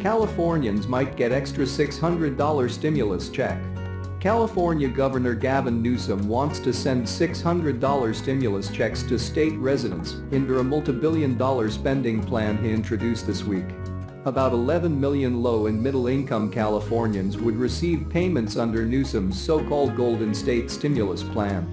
Californians might get extra $600 stimulus check. California Governor Gavin Newsom wants to send $600 stimulus checks to state residents under a multi-billion-dollar spending plan he introduced this week. About 11 million low- and middle-income Californians would receive payments under Newsom's so-called Golden State Stimulus Plan.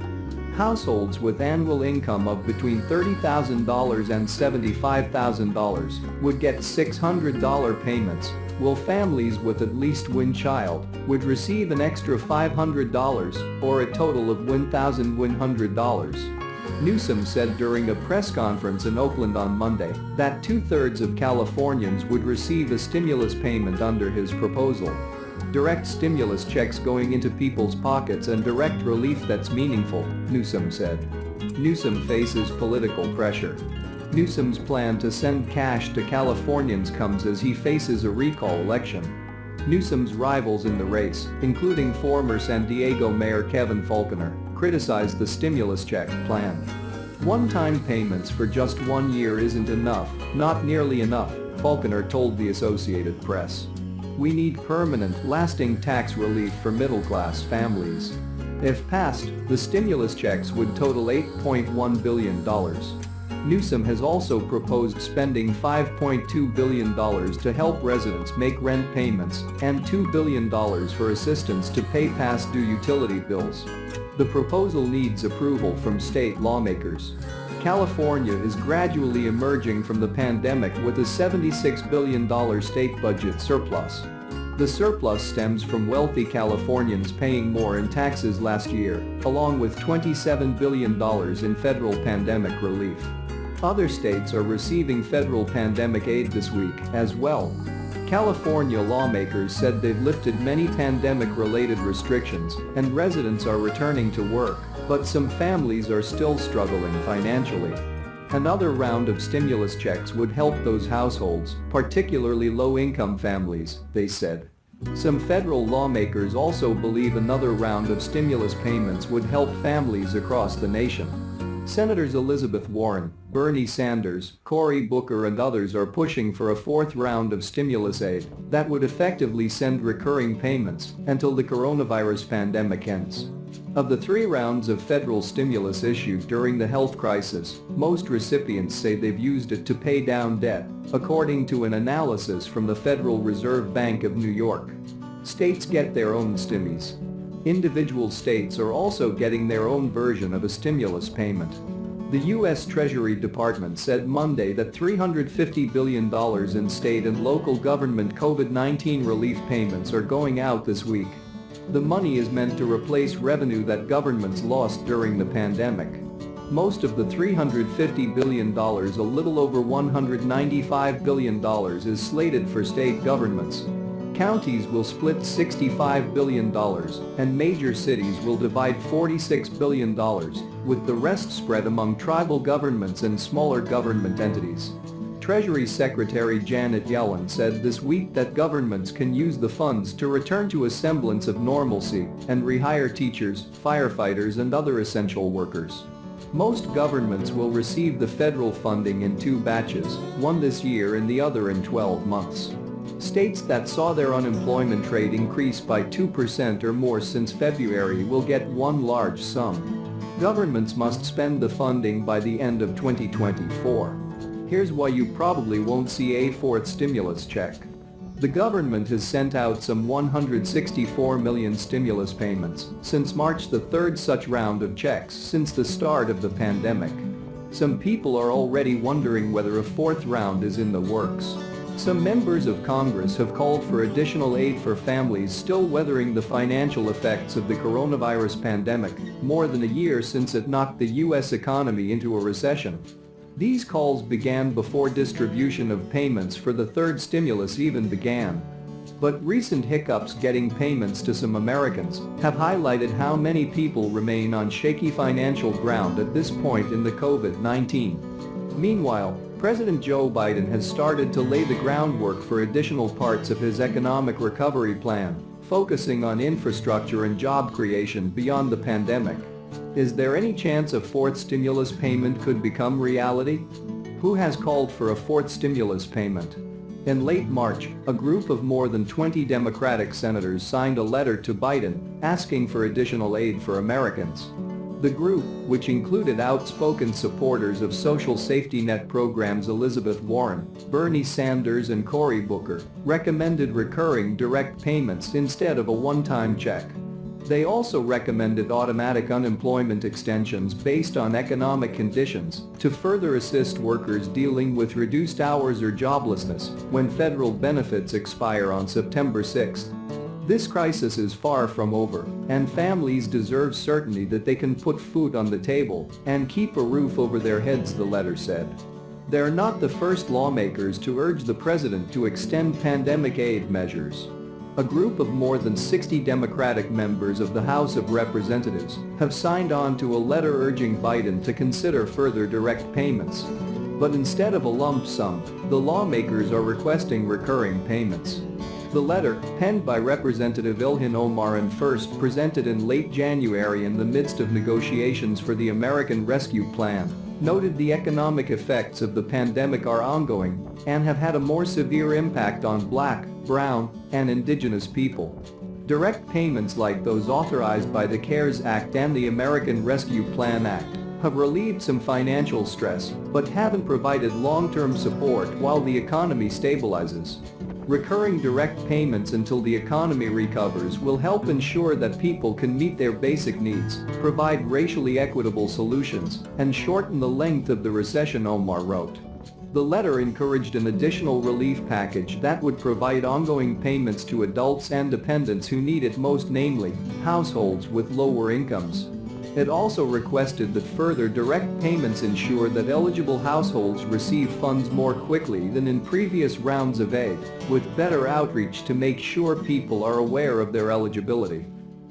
Households with annual income of between $30,000 and $75,000 would get $600 payments, while families with at least one child would receive an extra $500 or a total of $1,100. Newsom said during a press conference in Oakland on Monday that two-thirds of Californians would receive a stimulus payment under his proposal. Direct stimulus checks going into people's pockets and direct relief that's meaningful, Newsom said. Newsom faces political pressure. Newsom's plan to send cash to Californians comes as he faces a recall election. Newsom's rivals in the race, including former San Diego Mayor Kevin Faulconer, criticized the stimulus check plan. One-time payments for just 1 year isn't enough, not nearly enough, Faulconer told the Associated Press. We need permanent, lasting tax relief for middle-class families. If passed, the stimulus checks would total $8.1 billion. Newsom has also proposed spending $5.2 billion to help residents make rent payments and $2 billion for assistance to pay past due utility bills. The proposal needs approval from state lawmakers. California is gradually emerging from the pandemic with a $76 billion state budget surplus. The surplus stems from wealthy Californians paying more in taxes last year, along with $27 billion in federal pandemic relief. Other states are receiving federal pandemic aid this week as well. California lawmakers said they've lifted many pandemic-related restrictions and residents are returning to work, but some families are still struggling financially. Another round of stimulus checks would help those households, particularly low-income families, they said. Some federal lawmakers also believe another round of stimulus payments would help families across the nation. Senators Elizabeth Warren, Bernie Sanders, Cory Booker and others are pushing for a fourth round of stimulus aid that would effectively send recurring payments until the coronavirus pandemic ends. Of the 3 rounds of federal stimulus issued during the health crisis, most recipients say they've used it to pay down debt, according to an analysis from the Federal Reserve Bank of New York. States get their own stimmies. Individual states are also getting their own version of a stimulus payment. The U.S. Treasury Department said Monday that $350 billion in state and local government COVID-19 relief payments are going out this week. The money is meant to replace revenue that governments lost during the pandemic. Most of the $350 billion, a little over $195 billion, is slated for state governments. Counties will split $65 billion, and major cities will divide $46 billion, with the rest spread among tribal governments and smaller government entities. Treasury Secretary Janet Yellen said this week that governments can use the funds to return to a semblance of normalcy and rehire teachers, firefighters and other essential workers. Most governments will receive the federal funding in 2 batches, one this year and the other in 12 months. States that saw their unemployment rate increase by 2% or more since February will get one large sum. Governments must spend the funding by the end of 2024. Here's why you probably won't see a fourth stimulus check. The government has sent out some 164 million stimulus payments since March, the 3rd such round of checks since the start of the pandemic. Some people are already wondering whether a fourth round is in the works. Some members of Congress have called for additional aid for families still weathering the financial effects of the coronavirus pandemic, more than a year since it knocked the U.S. economy into a recession. These calls began before distribution of payments for the 3rd stimulus even began. But recent hiccups getting payments to some Americans have highlighted how many people remain on shaky financial ground at this point in the COVID-19. Meanwhile, President Joe Biden has started to lay the groundwork for additional parts of his economic recovery plan, focusing on infrastructure and job creation beyond the pandemic. Is there any chance a fourth stimulus payment could become reality? Who has called for a fourth stimulus payment? In late March, a group of more than 20 Democratic senators signed a letter to Biden asking for additional aid for Americans. The group, which included outspoken supporters of social safety net programs Elizabeth Warren, Bernie Sanders and Cory Booker, recommended recurring direct payments instead of a one-time check. They also recommended automatic unemployment extensions based on economic conditions to further assist workers dealing with reduced hours or joblessness when federal benefits expire on September 6. This crisis is far from over, and families deserve certainty that they can put food on the table and keep a roof over their heads, the letter said. They're not the first lawmakers to urge the president to extend pandemic aid measures. A group of more than 60 Democratic members of the House of Representatives have signed on to a letter urging Biden to consider further direct payments. But instead of a lump sum, the lawmakers are requesting recurring payments. The letter, penned by Representative Ilhan Omar and first presented in late January in the midst of negotiations for the American Rescue Plan, noted the economic effects of the pandemic are ongoing and have had a more severe impact on Black, Brown, and Indigenous people. Direct payments like those authorized by the CARES Act and the American Rescue Plan Act have relieved some financial stress but haven't provided long-term support while the economy stabilizes. Recurring direct payments until the economy recovers will help ensure that people can meet their basic needs, provide racially equitable solutions, and shorten the length of the recession, Omar wrote. The letter encouraged an additional relief package that would provide ongoing payments to adults and dependents who need it most, namely, households with lower incomes. It also requested that further direct payments ensure that eligible households receive funds more quickly than in previous rounds of aid, with better outreach to make sure people are aware of their eligibility.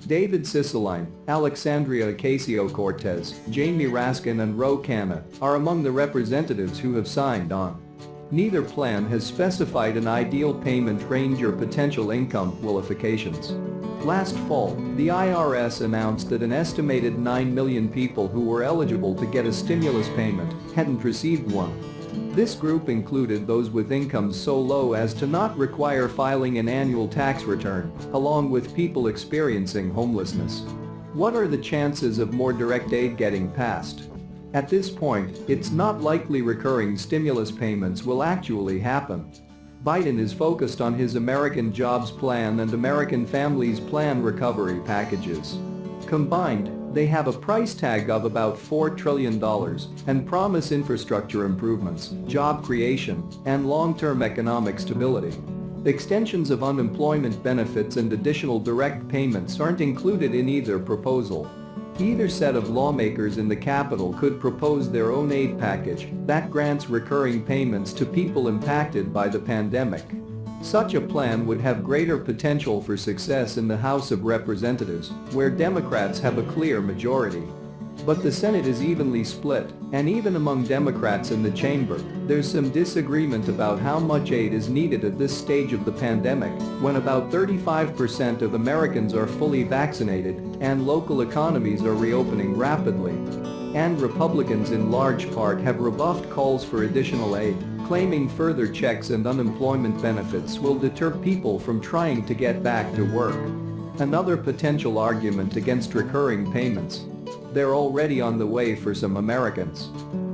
David Cicilline, Alexandria Ocasio-Cortez, Jamie Raskin and Ro Khanna are among the representatives who have signed on. Neither plan has specified an ideal payment range or potential income qualifications. Last fall, the IRS announced that an estimated 9 million people who were eligible to get a stimulus payment hadn't received one. This group included those with incomes so low as to not require filing an annual tax return, along with people experiencing homelessness. What are the chances of more direct aid getting passed? At this point, it's not likely recurring stimulus payments will actually happen. Biden is focused on his American Jobs Plan and American Families Plan recovery packages. Combined, they have a price tag of about $4 trillion and promise infrastructure improvements, job creation, and long-term economic stability. Extensions of unemployment benefits and additional direct payments aren't included in either proposal. Either set of lawmakers in the Capitol could propose their own aid package that grants recurring payments to people impacted by the pandemic. Such a plan would have greater potential for success in the House of Representatives, where Democrats have a clear majority. But the Senate is evenly split, and even among Democrats in the chamber, there's some disagreement about how much aid is needed at this stage of the pandemic, when about 35% of Americans are fully vaccinated and local economies are reopening rapidly. And Republicans in large part have rebuffed calls for additional aid, claiming further checks and unemployment benefits will deter people from trying to get back to work. Another potential argument against recurring payments. They're already on the way for some Americans.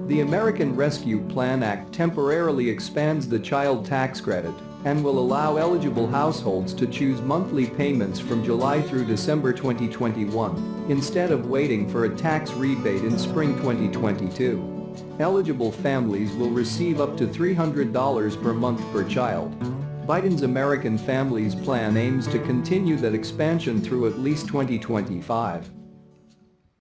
The American Rescue Plan Act temporarily expands the child tax credit and will allow eligible households to choose monthly payments from July through December 2021 instead of waiting for a tax rebate in spring 2022. Eligible families will receive up to $300 per month per child. Biden's American Families Plan aims to continue that expansion through at least 2025.